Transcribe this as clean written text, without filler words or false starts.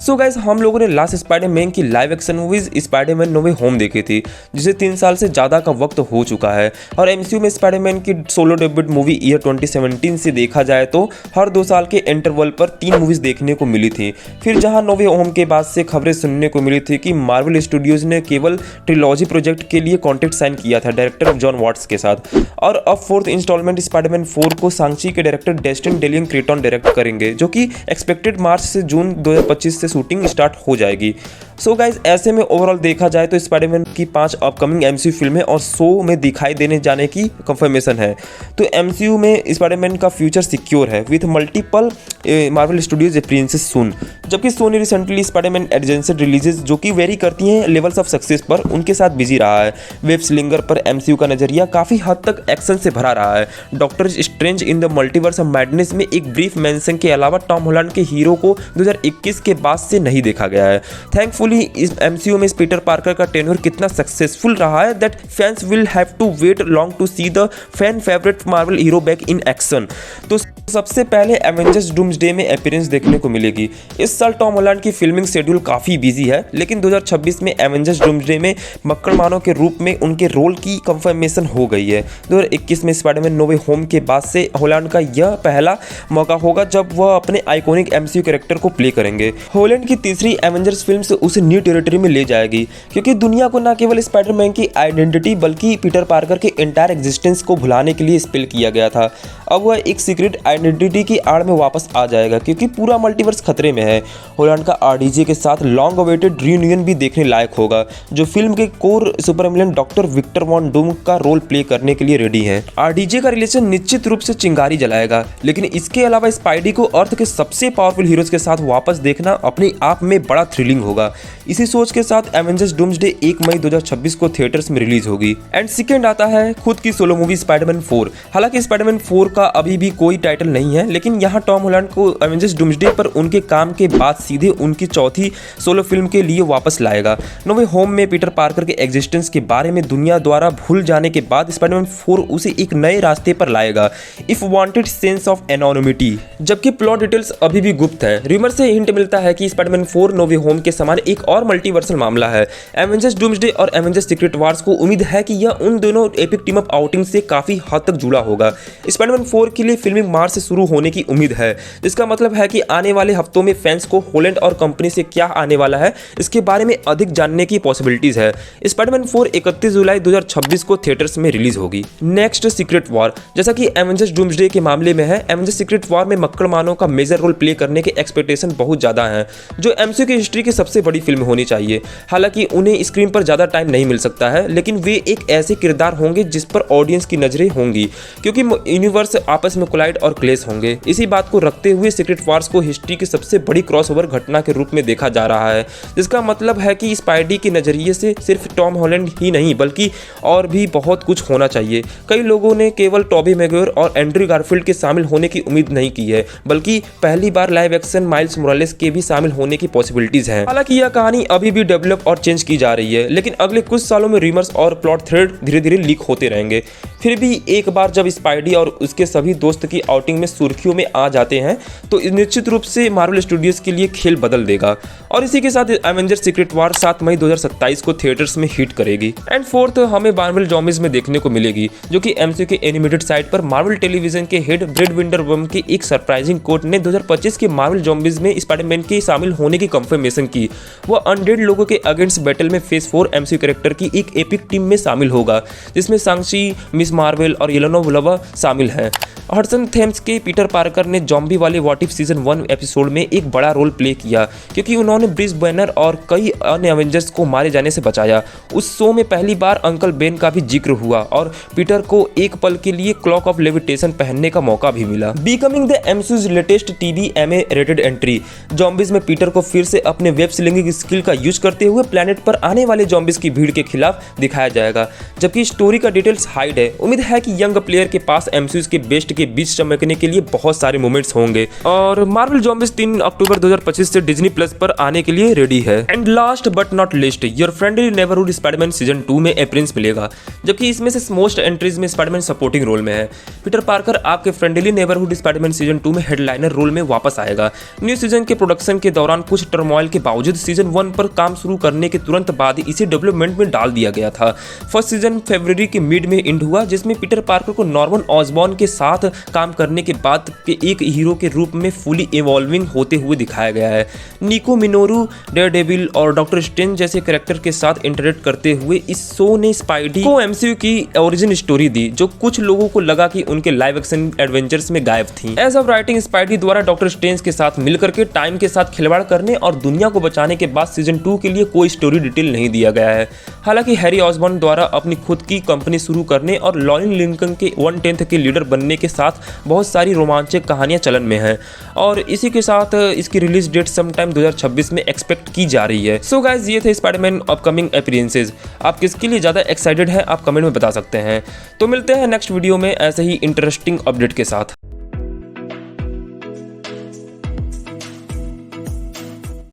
So guys, हम लोगों ने लास्ट स्पाइडरमैन की live action movies Spiderman no way home देखी थी, जिसे 3 साल से ज़्यादा का वक्त हो चुका है। और एमसीयू में स्पाइडरमैन की सोलो डेब्यूट मूवी ईयर 2017 से देखा जाए तो हर 2 साल के इंटरवल पर 3 मूवीज देखने को मिली थी। फिर जहां नो वे होम के बाद से खबरें सुनने को मिली थी कि मार्वल स्टूडियोज ने केवल ट्रिलॉजी प्रोजेक्ट के लिए कॉन्ट्रैक्ट साइन किया था डायरेक्टर जॉन वॉट्स के साथ, और अब 4th इंस्टॉलमेंट स्पाइडरमैन 4 को सांची के डायरेक्टर डेस्टिन डेलियन क्रेटन डायरेक्ट करेंगे, जो कि एक्सपेक्टेड मार्च से जून 2025 से शूटिंग स्टार्ट हो जाएगी। सो गाइज, ऐसे में ओवरऑल देखा जाए तो स्पाइडरमैन की 5 अपकमिंग एमसीयू फिल्में और 100 में दिखाई देने जाने की कंफर्मेशन है। तो एमसीयू में स्पाइडरमैन का फ्यूचर सिक्योर है with multiple Marvel studios appearances soon. जबकि Sony recently Spiderman adjacent releases जो कि वेरी करती हैं लेवल्स ऑफ सक्सेस पर, उनके साथ बिजी रहा है। वेब स्लिंगर पर एमसीयू का नजरिया काफी हद तक एक्शन से भरा रहा है। Doctor strange in the multiverse of madness में एक ब्रीफ मेंशन के अलावा टॉम हॉलैंड के हीरो को 2021 के बाद से नहीं देखा गया है। थैंकफुली इस एमसीयू में पीटर पार्कर का टेन्योर कितना सक्सेसफुल रहा है that fans will have to wait long to see the fan favourite Marvel hero back in action. तो सबसे पहले एवेंजर्स डूम्सडे में अपीयरेंस देखने को मिलेगी। इस साल टॉम हॉलैंड की फिल्मिंग शेड्यूल काफी बिजी है, लेकिन 2026 में एवेंजर्स डूम्सडे में मक्कड़मानों के रूप में उनके रोल की कंफर्मेशन हो गई है। 2021 में स्पाइडरमैन नो वे होम के बाद से हॉलैंड का यह पहला मौका होगा जब वह अपने आइकॉनिक एमसीयू कैरेक्टर को प्ले करेंगे। हॉलैंड की तीसरी एवेंजर्स फिल्म से उसे न्यू टेरिटरी में ले जाएगी, क्योंकि दुनिया को न केवल स्पाइडरमैन की आइडेंटिटी बल्कि पीटर पार्कर के एंटायर एग्जिस्टेंस को भुलाने के लिए स्पेल किया गया था। अब वह एक सीक्रेट आइडेंटिटी की आड़ में वापस आ जाएगा, क्योंकि पूरा मल्टीवर्स खतरे में है। हॉलैंड का आरडीजे के साथ लॉन्ग अवेटेड रियूनियन भी देखने लायक होगा, जो फिल्म के core supervillain doctor Victor von Doom का रोल प्ले करने के लिए रेडी हैं। आरडीजे का रिलेशन निश्चित रूप से चिंगारी जलाएगा, लेकिन इसके अलावा स्पाइडी को अर्थ के सबसे पावरफुल हीरोज के साथ वापस देखना अपने आप में बड़ा थ्रिलिंग होगा। इसी सोच के साथ एवेंजर्स डूम्सडे 1 मई 2026 को थिएटर्स में रिलीज होगी। एंड सेकंड आता है खुद की सोलो मूवी स्पाइडरमैन 4। हालांकि स्पाइडरमैन 4 का अभी भी कोई टाइटल नहीं है, लेकिन यहाँ टॉम हॉलैंड को एवेंजर्स डूम्सडे पर उनके काम के बाद सीधे उनकी चौथी सोलो फिल्म के लिए वापस लाएगा। नो वे होम में पीटर पार्कर के एग्जिस्टेंस के बारे में दुनिया द्वारा भूल जाने के बाद स्पाइडरमैन 4 उसे एक नए रास्ते पर लाएगा, if wanted sense of anonymity. जबकि प्लॉट डिटेल्स अभी भी गुप्त है। रूमर से हिंट मिलता है कि स्पाइडरमैन 4 नो वे होम के समान एक और मल्टीवर्सल मामला है। एवेंजर्स डूम्सडे और एवेंजर्स सीक्रेट वार्स को उम्मीद है कि यह उन दोनों एपिक टीम अप आउटिंग से काफी हद तक जुड़ा होगा। स्पाइडरमैन 4 के लिए फिल्मिंग मार्च से शुरू होने की उम्मीद है, जिसका मतलब है कि आने वाले हफ्तों में फैंस को हॉलैंड और कंपनी से क्या आने वाला है इसके बारे में अधिक जानने की पॉसिबिलिटीज है। स्पाइडरमैन 4 31 जुलाई 2026 को थिएटर्स में रिलीज होगी। Next secret war. जैसा कि एवेंजर्स डूम्सडे के मामले में है, एवेंजर्स सीक्रेट वॉर में मक्कड़मानों का मेजर रोल प्ले करने के एक्सपेक्टेशन बहुत ज्यादा है, जो एमसीयू की हिस्ट्री की सबसे बड़ी फिल्म होनी चाहिए। हालांकि उन्हें स्क्रीन पर ज्यादा टाइम नहीं मिल सकता है, लेकिन वे एक ऐसे किरदार होंगे जिस पर ऑडियंस की नजरें होंगी, क्योंकि यूनिवर्स आपस में कोलाइड और क्लेश होंगे। इसी बात को रखते हुए सीक्रेट वार्स को हिस्ट्री की सबसे बड़ी क्रॉसओवर घटना के रूप में देखा जा रहा है, जिसका मतलब है कि स्पाइडी के नजरिए से सिर्फ टॉम हॉलैंड ही नहीं बल्कि और भी बहुत कुछ होना चाहिए। कई लोगों ने केवल टॉबी मैगुइर और एंड्रू गारफील्ड के शामिल होने की उम्मीद नहीं की है, बल्कि पहली बार लाइव एक्शन माइल्स मोरालेस के भी शामिल होने की पॉसिबिलिटीज हैं। हालांकि यह कहानी अभी भी डेवलप और चेंज की जा रही है, लेकिन अगले कुछ सालों में रूमर्स और प्लॉट थ्रेड धीरे धीरे लीक होते रहेंगे। फिर भी एक बार जब स्पाइडी और उसके सभी दोस्त की आउटिंग में सुर्खियों में आ जाते हैं, तो निश्चित रूप से मार्वल स्टूडियोज के लिए खेल बदल देगा। और इसी के साथ एवेंजर्स सीक्रेट वार 7 मई 2027 को थिएटर्स में हिट करेगी। एंड फोर्थ हमें मार्वल ज़ॉम्बीज में देखने को मिलेगी, जो कि एमसीयू के एनिमेटेड साइट पर मार्वल टेलीविजन के हेड ब्रेड विंडरवर्म की एक सरप्राइजिंग कोट ने 2025 के मार्वल ज़ॉम्बीज में स्पाइडरमैन के शामिल होने की कंफर्मेशन की। वह अनडेड लोगों के अगेंस्ट बैटल में फेज 4 एमसीयू कैरेक्टर की एक एपिक टीम में शामिल होगा, जिसमें सांची, मिस मार्वल और येलेना वोलोवा शामिल हैं। हडसन थेम्स के पीटर पार्कर ने जॉम्बी वाले व्हाट इफ सीजन 1 एपिसोड में एक बड़ा रोल प्ले किया, क्योंकि उन्होंने ब्रिज बैनर और कई अन्य एवेंजर्स को मारे जाने से बचाया। उस शो में पहली बार अंकल बेन का भी जिक्र हुआ और पीटर को एक पल के लिए क्लॉक ऑफ लेविटेशन पहनने का मौका भी मिला। Becoming the MCU's latest TV MA rated entry, Zombies में पीटर को फिर से अपने वेब स्लिंगिंग स्किल का यूज करते हुए प्लेनेट पर आने वाले जॉम्बीज की भीड़ के खिलाफ दिखाया जाएगा, जबकि स्टोरी का डिटेल्स हाइड है। उम्मीद है कि यंग प्लेयर के पास एमसीयूज के बेस्ट के बीच चमकने के लिए बहुत सारे मोमेंट्स होंगे। और मार्वल ज़ॉम्बीज 3 अक्टूबर 2025 से डिज्नी प्लस पर आने के लिए रेडी है। And last but not list, your friendly neighbourhood Spiderman season 2 में अपीयरेंस मिलेगा, जबकि इसमें से मोस्ट एंट्रीज में स्पाइडरमैन सपोर्टिंग रोल में है। पीटर पार्कर आपके फ्रेंडली नेबरहुड स्पाइडरमैन सीजन 2 में हेडलाइनर रोल में वापस आएगा। न्यू सीजन के प्रोडक्शन के दौरान कुछ टर्मोइल के बावजूद सीजन 1 पर काम शुरू करने के तुरंत बाद इसे डेवलपमेंट में डाल दिया गया था। फर्स्ट सीजन फरवरी के मिड में एंड हुआ, जिसमें पीटर पार्कर को नॉर्मन ऑसबॉर्न के साथ काम करने के बाद के एक हीरो के रूप में फुली इवॉल्विंग होते हुए दिखाया गया है। निको मिनोरू डेयरडेविल और डॉक्टर स्ट्रेंज जैसे कैरेक्टर के साथ इंटरेक्ट करते हुए इस शो ने स्पाइडी को एमसीयू की ओरिजिन स्टोरी दी, जो कुछ लोगों को लगा कि उनके लाइव एक्शन एडवेंचर्स में गायब थी। एज ऑफ राइटिंग, स्पाइडी द्वारा डॉक्टर स्ट्रेंज के साथ मिलकर के टाइम के साथ खिलवाड़ करने और दुनिया को बचाने के बाद सीजन 2 के लिए कोई स्टोरी डिटेल नहीं दिया गया है। हालांकि हैरी ऑसबॉर्न द्वारा अपनी खुद की कंपनी शुरू करने और लॉयन लिंकन के 1/10 के लीडर बनने के साथ बहुत सारी रोमांचक कहानियां चलन में हैं और इसी के साथ इसकी रिलीज डेट समटाइम 2026 में एक्सपेक्ट की जा रही है। सो गाइस, ये थे स्पाइडरमैन अपकमिंग अपीयरेंसेस। आप किसके लिए ज़्यादा एक्साइटेड हैं, आप कमेंट में बता सकते हैं। तो मिलते हैं नेक्स्ट वीडियो में ऐसे ही इंटरेस्टिंग अपडेट के साथ।